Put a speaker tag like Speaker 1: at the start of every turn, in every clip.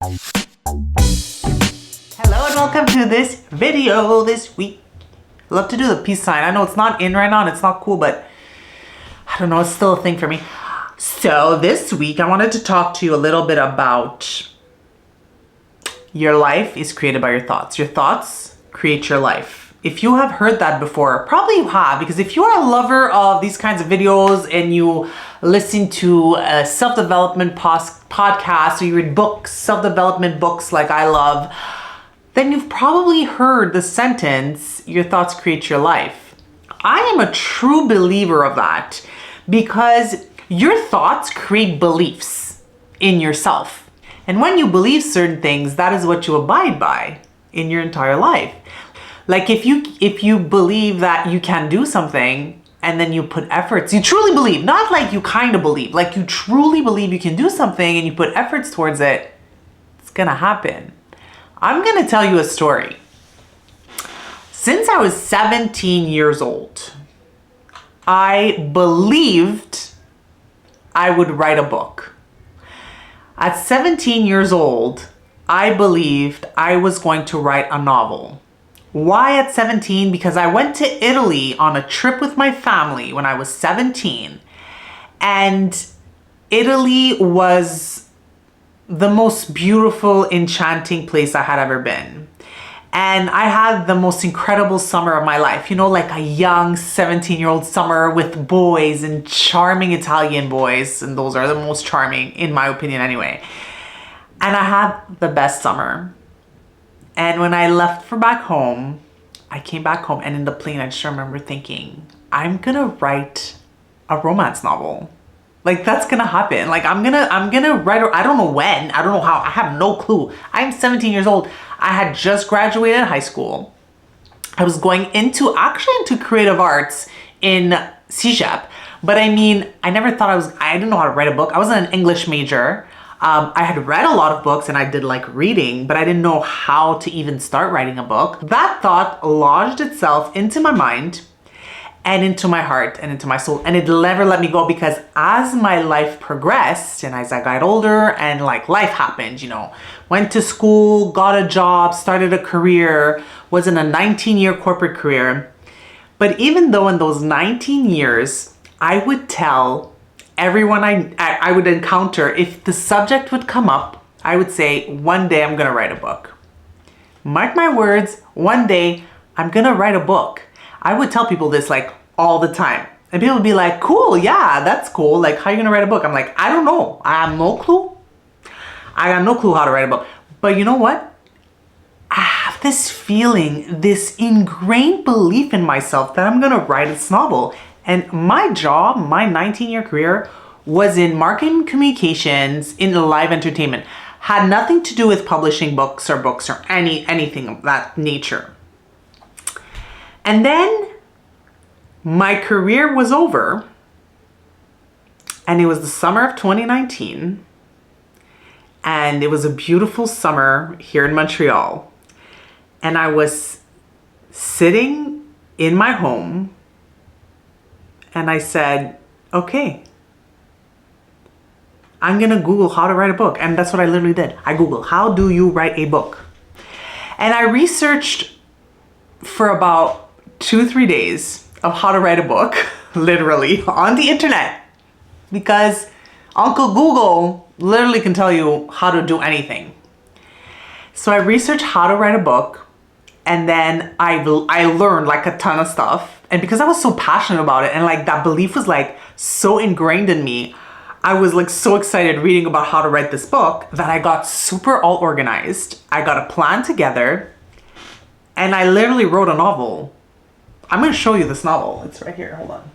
Speaker 1: Hello and welcome to this video this week. I love to do the peace sign. I know it's not in right now and it's not cool, but I don't know, it's still a thing for me. So this week I wanted to talk to you a little bit about your life is created by your thoughts. Your thoughts create your life. If you have heard that before, probably you have, because if you are a lover of these kinds of videos and you listen to self-development podcasts, or you read books, self-development books like I love, then you've probably heard the sentence, your thoughts create your life. I am a true believer of that because your thoughts create beliefs in yourself. And when you believe certain things, that is what you abide by in your entire life. Like if you believe that you can do something and then you put efforts, you truly believe, not like you kind of believe, like you truly believe you can do something and you put efforts towards it, it's gonna happen. I'm gonna tell you a story. Since I was 17 years old, I believed I would write a book. At 17 years old, I believed I was going to write a novel. Why at 17? Because I went to Italy on a trip with my family when I was 17. And Italy was the most beautiful, enchanting place I had ever been. And I had the most incredible summer of my life. You know, like a young 17-year-old summer with boys and charming Italian boys. And those are the most charming, in my opinion anyway. And I had the best summer. And when I left for back home, I came back home and in the plane, I just remember thinking, I'm gonna write a romance novel. Like that's gonna happen. Like I'm gonna write, I don't know when, I don't know how, I have no clue. I'm 17 years old. I had just graduated high school. I was going into creative arts in CEGEP. But I mean, I never thought I didn't know how to write a book. I wasn't an English major. I had read a lot of books and I did like reading, but I didn't know how to even start writing a book. That thought lodged itself into my mind and into my heart and into my soul. And it never let me go because as my life progressed and as I got older and like life happened, you know, went to school, got a job, started a career, was in a 19-year corporate career. But even though in those 19 years, I would tell everyone I would encounter, if the subject would come up, I would say, one day I'm gonna write a book. Mark my words, one day I'm gonna write a book. I would tell people this like all the time. And people would be like, cool, yeah, that's cool. Like, how are you gonna write a book? I'm like, I don't know. I have no clue. I got no clue how to write a book. But you know what? I have this feeling, this ingrained belief in myself that I'm gonna write this novel. And my job, my 19-year career was in marketing communications in live entertainment. Had nothing to do with publishing books or anything of that nature. And then my career was over and it was the summer of 2019 and it was a beautiful summer here in Montreal. And I was sitting in my home and I said, okay, I'm gonna Google how to write a book. And that's what I literally did. I Googled, how do you write a book? And I researched for about 2-3 days of how to write a book, literally on the internet, because Uncle Google literally can tell you how to do anything. So I researched how to write a book and then I learned like a ton of stuff. And because I was so passionate about it and like that belief was like so ingrained in me, I was like so excited reading about how to write this book that I got super all organized. I got a plan together and I literally wrote a novel. I'm gonna show you this novel. It's right here, hold on.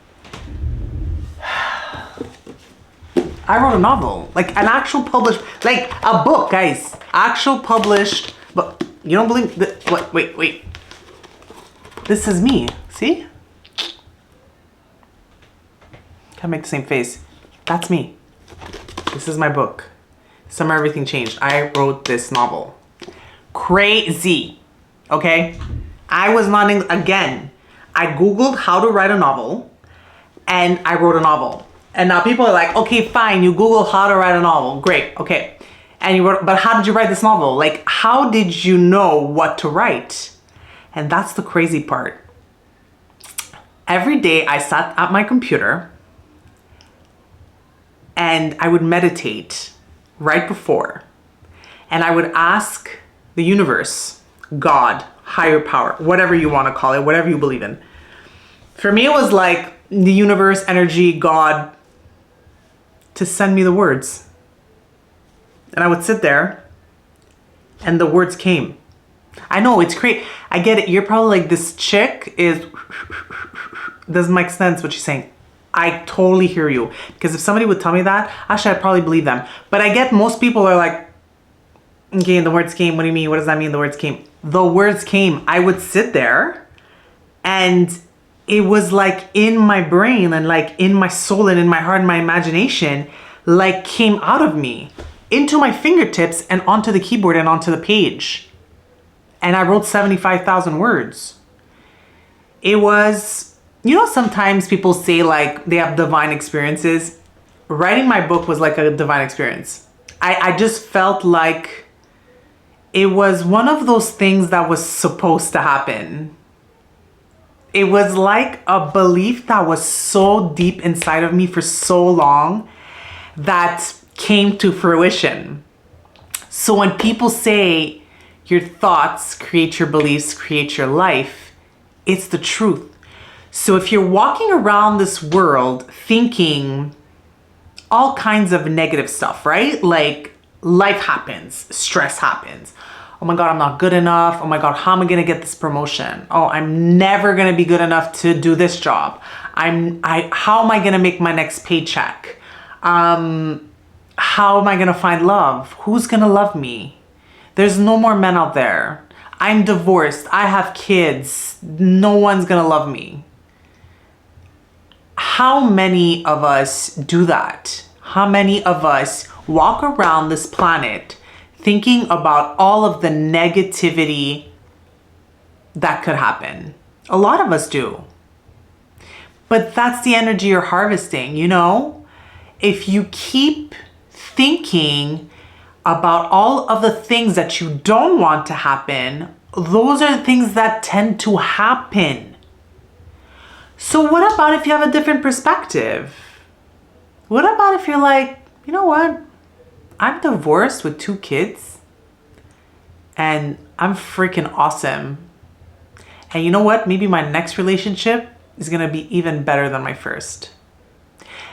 Speaker 1: I wrote a novel, like an actual published, like a book, guys. Actual published, but you don't believe that, wait. This is me, see? Can't make the same face. That's me. This is my book. Summer Everything Changed. I wrote this novel. Crazy, okay? I was not, again, I Googled how to write a novel and I wrote a novel. And now people are like, okay, fine, you Google how to write a novel. Great, okay. And you wrote, but how did you write this novel? Like, how did you know what to write? And that's the crazy part. Every day I sat at my computer and I would meditate right before. And I would ask the universe, God, higher power, whatever you want to call it, whatever you believe in. For me, it was like the universe, energy, God, to send me the words. And I would sit there and the words came. I know, it's great. I get it. You're probably like, this chick is, doesn't make sense what she's saying. I totally hear you. Because if somebody would tell me that, actually, I'd probably believe them. But I get most people are like, okay, the words came. What do you mean? What does that mean? The words came. The words came. I would sit there and it was like in my brain and like in my soul and in my heart and my imagination, like came out of me into my fingertips and onto the keyboard and onto the page. And I wrote 75,000 words. It was, you know, sometimes people say like they have divine experiences. Writing my book was like a divine experience. I just felt like it was one of those things that was supposed to happen. It was like a belief that was so deep inside of me for so long that came to fruition. So when people say your thoughts create your beliefs, create your life, it's the truth. So if you're walking around this world thinking all kinds of negative stuff, right? Like life happens, stress happens. Oh my God, I'm not good enough. Oh my God, how am I gonna get this promotion? Oh, I'm never gonna be good enough to do this job. How am I gonna make my next paycheck? How am I gonna find love? Who's gonna love me? There's no more men out there. I'm divorced. I have kids. No one's gonna love me. How many of us do that? How many of us walk around this planet thinking about all of the negativity that could happen? A lot of us do. But that's the energy you're harvesting, you know? If you keep thinking about all of the things that you don't want to happen, those are the things that tend to happen. So what about if you have a different perspective? What about if you're like, you know what? I'm divorced with 2 kids and I'm freaking awesome. And you know what? Maybe my next relationship is gonna be even better than my first.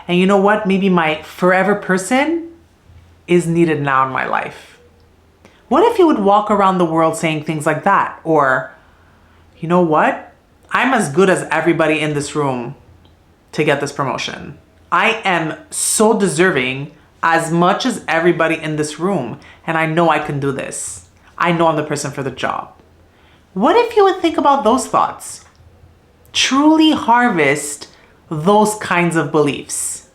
Speaker 1: And you know what? Maybe my forever person is needed now in my life. What if you would walk around the world saying things like that? Or, you know what? I'm as good as everybody in this room to get this promotion. I am so deserving as much as everybody in this room, and I know I can do this. I know I'm the person for the job. What if you would think about those thoughts? Truly harvest those kinds of beliefs.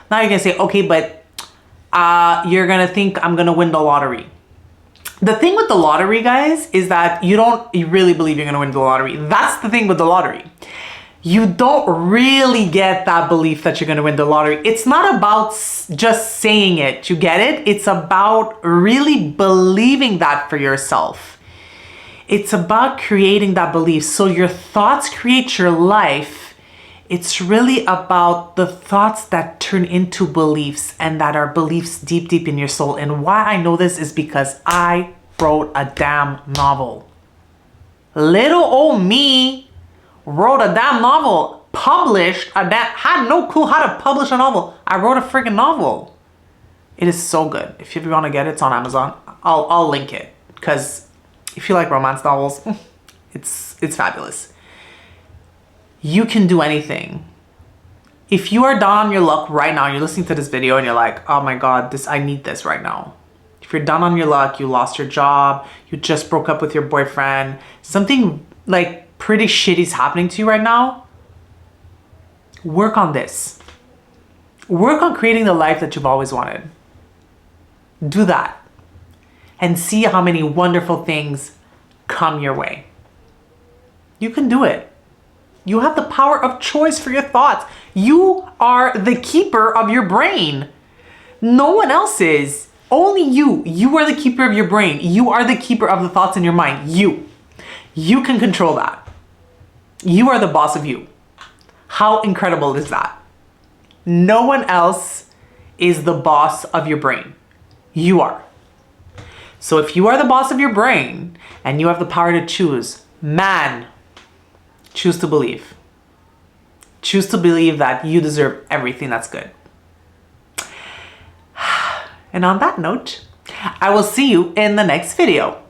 Speaker 1: Now you're gonna say, okay, but you're gonna think I'm gonna win the lottery. The thing with the lottery, guys, is that you really believe you're gonna win the lottery. That's the thing with the lottery. You don't really get that belief that you're gonna win the lottery. It's not about just saying it, you get it? It's about really believing that for yourself. It's about creating that belief. So your thoughts create your life. It's really about the thoughts that turn into beliefs and that are beliefs deep, deep in your soul. And why I know this is because I wrote a damn novel. Little old me wrote a damn novel, had no clue how to publish a novel. I wrote a freaking novel. It is so good. If you want to get it, it's on Amazon. I'll link it because if you like romance novels, it's fabulous. You can do anything. If you are down on your luck right now, you're listening to this video and you're like, oh my God, I need this right now. If you're down on your luck, you lost your job, you just broke up with your boyfriend, something like pretty shitty is happening to you right now, work on this. Work on creating the life that you've always wanted. Do that and see how many wonderful things come your way. You can do it. You have the power of choice for your thoughts. You are the keeper of your brain. No one else is. Only you. You are the keeper of your brain. You are the keeper of the thoughts in your mind. You. You can control that. You are the boss of you. How incredible is that? No one else is the boss of your brain. You are. So if you are the boss of your brain and you have the power to choose, man, choose to believe. Choose to believe that you deserve everything that's good. And on that note, I will see you in the next video.